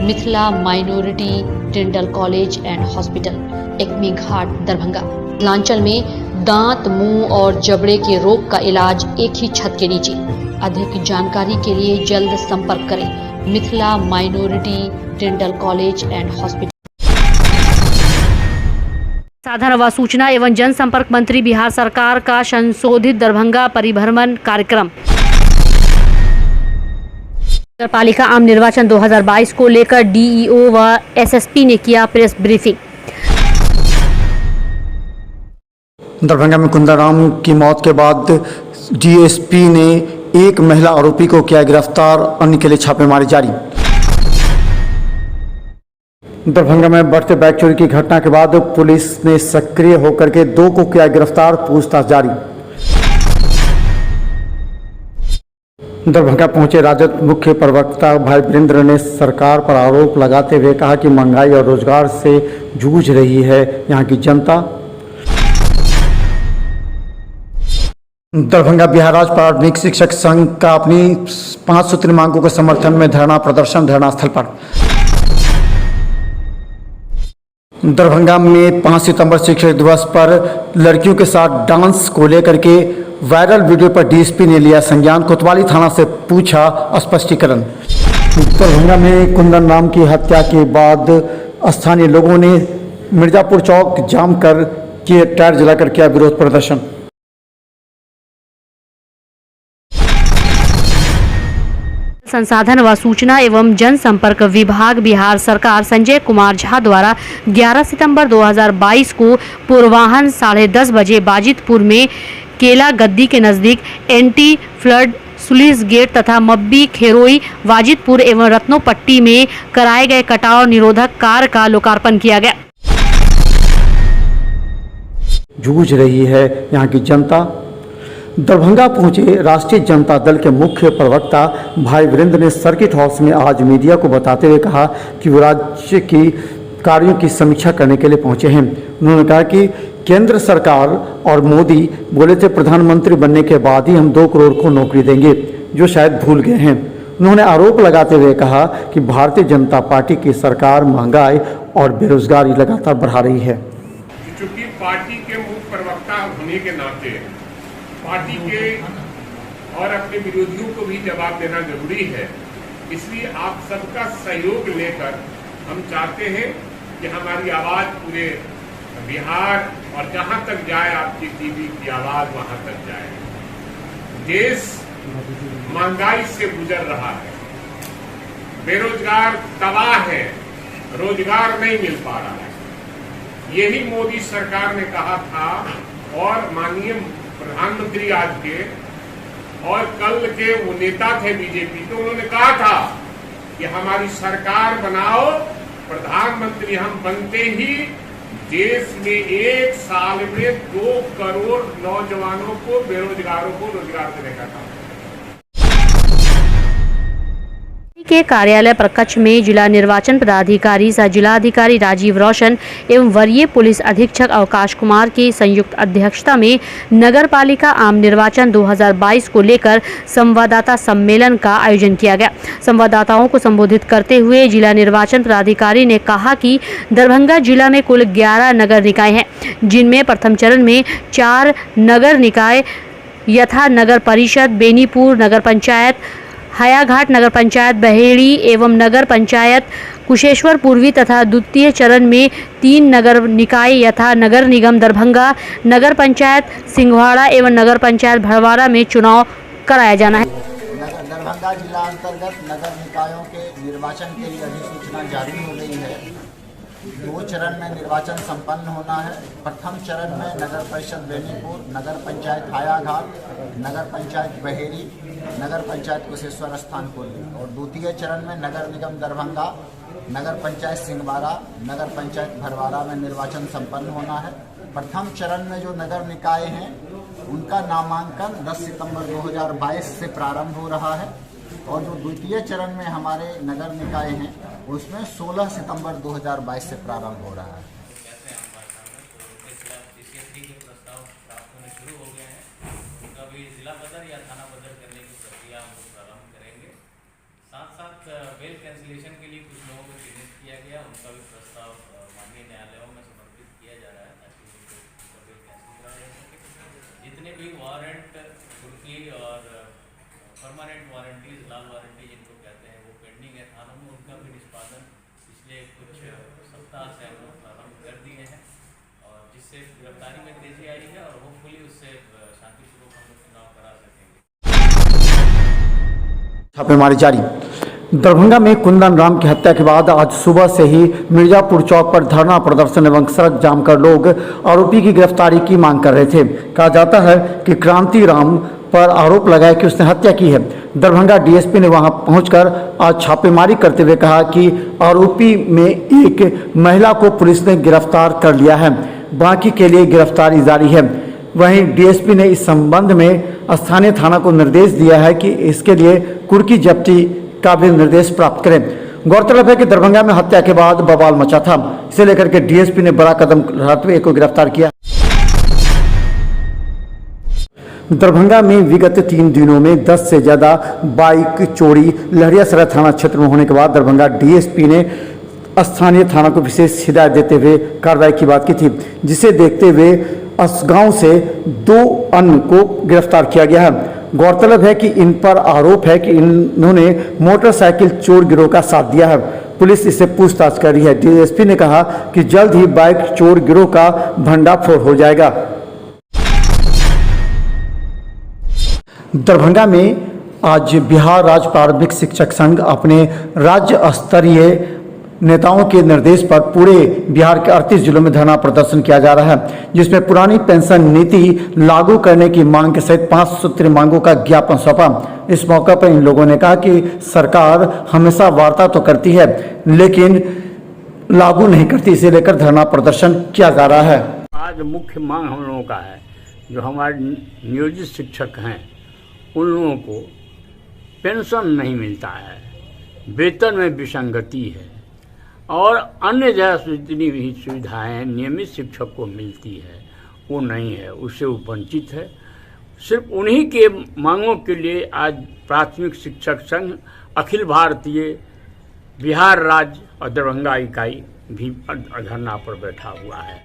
Mithila minority dental college and hospital, Ekmi Ghat, Darbhanga. Mithilanchal में दांत, मुंह और जबड़े के रोग का इलाज एक ही छत के नीचे। अधिक जानकारी के लिए जल्द संपर्क करें Mithila minority dental college and hospital. साधारण व सूचना एवं जनसंपर्क मंत्री बिहार सरकार का संशोधित दरभंगा परिभ्रमण कार्यक्रम। नगरपालिका आम निर्वाचन 2022 को लेकर डीईओ व एसएसपी ने किया प्रेस ब्रीफिंग। दरभंगा में कुंदनराम की मौत के बाद डीएसपी ने एक महिला आरोपी को किया गिरफ्तार, अन्य के लिए छापेमारी जारी। दरभंगा में बढ़ते बाइक चोरी की घटना के बाद पुलिस ने सक्रिय होकर के 2 को किया गिरफ्तार, पूछताछ जारी। दरभंगा पहुंचे राजद मुख्य प्रवक्ता भाई वीरेंद्र ने सरकार पर आरोप लगाते हुए कहा कि महंगाई और रोजगार से जूझ रही है यहां की जनता। दरभंगा बिहार राज्य प्राथमिक शिक्षक संघ का अपनी 5 सूत्री मांगों के समर्थन में धरना प्रदर्शन धरना स्थल पर। दरभंगा में 5 सितंबर शिक्षक दिवस पर लड़कियों के साथ डांस को लेकर के वायरल वीडियो पर डीएसपी ने लिया संज्ञान, कोतवाली थाना से पूछा स्पष्टीकरण। दरभंगा में कुंदनराम की हत्या के बाद स्थानीय लोगों ने मिर्जापुर चौक जाम कर किए टायर जलाकर किया विरोध प्रदर्शन। संसाधन व सूचना एवं जनसंपर्क विभाग बिहार सरकार संजय कुमार झा द्वारा 11 सितंबर 2022 को पूर्वाह्न 10:30 बजे बाजितपुर में केला गद्दी के नजदीक एंटी फ्लड सुलिस गेट तथा मब्बी, खेरोई, वाजिदपुर एवं रत्नोपट्टी में कराए गए कटाव निरोधक कार्य का लोकार्पण किया गया। जूझ रही है यहाँ की जनता। दरभंगा पहुंचे राष्ट्रीय जनता दल के मुख्य प्रवक्ता भाई वीरेंद्र ने सर्किट हाउस में आज मीडिया को बताते हुए कहा कि वो राज्य की कार्यों की समीक्षा करने के लिए पहुंचे हैं। उन्होंने कहा कि केंद्र सरकार और मोदी बोले थे प्रधानमंत्री बनने के बाद ही हम 2 करोड़ को नौकरी देंगे, जो शायद भूल गए हैं। उन्होंने आरोप लगाते हुए कहा कि भारतीय जनता पार्टी की सरकार महंगाई और बेरोजगारी लगातार बढ़ा रही है। चूंकि पार्टी के मुख्य प्रवक्ता होने के नाते पार्टी के और अपने विरोधियों को भी जवाब देना जरूरी है, इसलिए आप सबका सहयोग लेकर हम चाहते हैं कि हमारी आवाज पूरे बिहार और जहां तक जाए आपकी टीवी की आवाज वहां तक जाए। देश महंगाई से गुजर रहा है, बेरोजगार तबाह है, रोजगार नहीं मिल पा रहा है। यही मोदी सरकार ने कहा था और माननीय प्रधानमंत्री आज के और कल के वो नेता थे बीजेपी के, उन्होंने कहा था कि हमारी सरकार बनाओ, प्रधानमंत्री हम बनते ही देश में 1 साल में 2 करोड़ नौजवानों को, बेरोजगारों को रोजगार देने का काम के कार्यालय प्रकक्ष में जिला निर्वाचन पदाधिकारी सह जिलाधिकारी राजीव रोशन एवं वरीय पुलिस अधीक्षक अवकाश कुमार की संयुक्त अध्यक्षता में नगर पालिका आम निर्वाचन 2022 को लेकर संवाददाता सम्मेलन का आयोजन किया गया। संवाददाताओं को संबोधित करते हुए जिला निर्वाचन पदाधिकारी ने कहा कि दरभंगा जिला में कुल 11 नगर निकाय हैं, जिनमें प्रथम चरण में 4 नगर निकाय यथा नगर परिषद बेनीपुर नगर पंचायत, हयाघाट नगर पंचायत बहेड़ी एवं नगर पंचायत कुशेश्वर पूर्वी तथा द्वितीय चरण में 3 नगर निकाय यथा नगर निगम दरभंगा, नगर पंचायत सिंघवाड़ा एवं नगर पंचायत भड़वाड़ा में चुनाव कराया जाना है। दरभंगा जिला अंतर्गत नगर निकायों के निर्वाचन के लिए अधिसूचना जारी हो गई है। 2 चरण में निर्वाचन संपन्न होना है। प्रथम चरण में नगर परिषद बेनीपुर, नगर पंचायत हायाघाट, नगर पंचायत बहेड़ी, नगर पंचायत कुशेश्वर स्थान कोल्ली और द्वितीय चरण में नगर निगम दरभंगा, नगर पंचायत सिंघवाड़ा, नगर पंचायत भड़वाड़ा में निर्वाचन संपन्न होना है। प्रथम चरण में जो नगर निकाय हैं उनका नामांकन 10 सितंबर 2022 से प्रारंभ हो रहा है और जो द्वितीय चरण में हमारे नगर निकाय हैं उसमें 16 सितंबर 2022 से प्रारंभ हो रहा है। साथ साथ बेल कैंसिलेशन के लिए कुछ लोगों को चिन्हित किया गया, उनका भी प्रस्ताव माननीय न्यायालयों में समर्पित किया जा रहा है ताकि उनको बेल कैंसिल कराया जा सके। जितने भी वारंट कुर्की और परमानेंट वारंटीज, लाल वारंटी जिनको कहते हैं, वो पेंडिंग है थानों में, उनका भी निष्पादन पिछले कुछ सप्ताह से हम लोग प्रारंभ कर दिए हैं और जिससे गिरफ्तारी में तेजी आई है और होपफुली उससे शांतिपूर्वक हम लोग चुनाव करा सकेंगे। छापेमारी जारी। दरभंगा में कुंदन राम की हत्या के बाद आज सुबह से ही मिर्जापुर चौक पर धरना प्रदर्शन एवं सड़क जाम कर लोग आरोपी की गिरफ्तारी की मांग कर रहे थे। कहा जाता है कि क्रांति राम पर आरोप लगाया कि उसने हत्या की है। दरभंगा डीएसपी ने वहां पहुंचकर आज छापेमारी करते हुए कहा कि आरोपी में एक महिला को पुलिस ने गिरफ्तार कर लिया है, बाकी के लिए गिरफ्तारी जारी है। वहीं डीएसपी ने इस संबंध में स्थानीय थाना को निर्देश दिया है कि इसके लिए कुर्की जब्ती का भी निर्देश प्राप्त करें। गौरतलब है कि दरभंगा में हत्या के बाद बवाल मचा था, इसे लेकर के डीएसपी ने बड़ा कदम उठाते हुए एक को गिरफ्तार किया। दरभंगा में विगत 3 दिनों में 10 से ज़्यादा बाइक चोरी लहरियासराय थाना क्षेत्र में होने के बाद दरभंगा डीएसपी ने स्थानीय थाना को विशेष हिदायत देते हुए कार्रवाई की बात की थी, जिसे देखते हुए असगांव से 2 अन्य को गिरफ्तार किया गया है। गौरतलब है कि इन पर आरोप है कि इन्होंने मोटरसाइकिल चोर गिरोह का साथ दिया है। पुलिस इससे पूछताछ कर रही है। डीएसपी ने कहा कि जल्द ही बाइक चोर गिरोह का भंडाफोड़ हो जाएगा। दरभंगा में आज बिहार राज्य प्रारंभिक शिक्षक संघ अपने राज्य स्तरीय नेताओं के निर्देश पर पूरे बिहार के 38 जिलों में धरना प्रदर्शन किया जा रहा है, जिसमें पुरानी पेंशन नीति लागू करने की मांग के सहित 5 सूत्रीय मांगों का ज्ञापन सौंपा। इस मौके पर इन लोगों ने कहा कि सरकार हमेशा वार्ता तो करती है लेकिन लागू नहीं करती, इसे लेकर धरना प्रदर्शन किया जा रहा है। आज मुख्य मांग हम लोगों का है, जो हमारे नियोजित शिक्षक हैं उन लोगों को पेंशन नहीं मिलता है, वेतन में विसंगति है और अन्य जैसे जितनी भी सुविधाएं नियमित शिक्षक को मिलती है वो नहीं है, उससे वो वंचित है। सिर्फ उन्हीं के मांगों के लिए आज प्राथमिक शिक्षक संघ अखिल भारतीय बिहार राज्य और दरभंगा इकाई भी धरना पर बैठा हुआ है।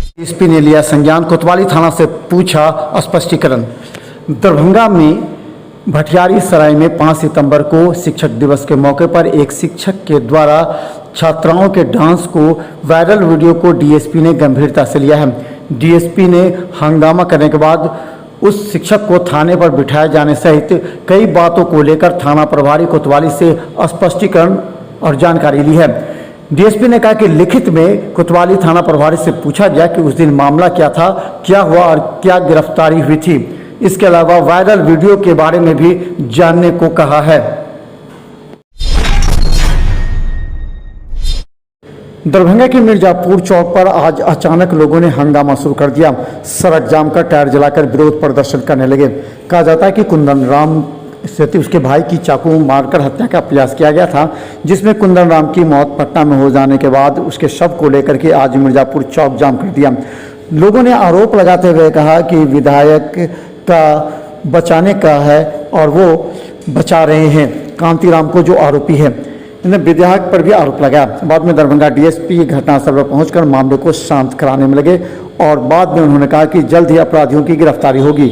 डीएसपी ने लिया संज्ञान, कोतवाली थाना से पूछा स्पष्टीकरण। दरभंगा में भटियारी सराय में 5 सितंबर को शिक्षक दिवस के मौके पर एक शिक्षक के द्वारा छात्राओं के डांस को वायरल वीडियो को डीएसपी ने गंभीरता से लिया है। डीएसपी ने हंगामा करने के बाद उस शिक्षक को थाने पर बिठाए जाने सहित कई बातों को लेकर थाना प्रभारी कोतवाली से स्पष्टीकरण और जानकारी ली है। डीएसपी ने कहा कि लिखित में कोतवाली थाना प्रभारी से पूछा गया कि उस दिन मामला क्या था, क्या हुआ और क्या गिरफ्तारी हुई थी। इसके अलावा वायरल वीडियो के बारे में भी जानने को कहा है। दरभंगा के मिर्जापुर चौक पर आज अचानक लोगों ने हंगामा शुरू कर दिया। सड़क जाम कर टायर जलाकर विरोध प्रदर्शन करने लगे। कहा जाता है कि कुंदन राम से उसके भाई की चाकू मारकर हत्या का प्रयास किया गया था, जिसमें कुंदन राम की मौत पटना में हो जाने के बाद उसके शव को लेकर के आज मिर्जापुर चौक जाम कर दिया। लोगों ने आरोप लगाते हुए कहा कि विधायक का बचाने का है और वो बचा रहे हैं कांतिराम को, जो आरोपी है। इन्हें विधायक पर भी आरोप लगाया। बाद में दरभंगा डीएसपी घटनास्थल पर पहुंचकर मामले को शांत कराने में लगे और बाद में उन्होंने कहा कि जल्द ही अपराधियों की गिरफ्तारी होगी।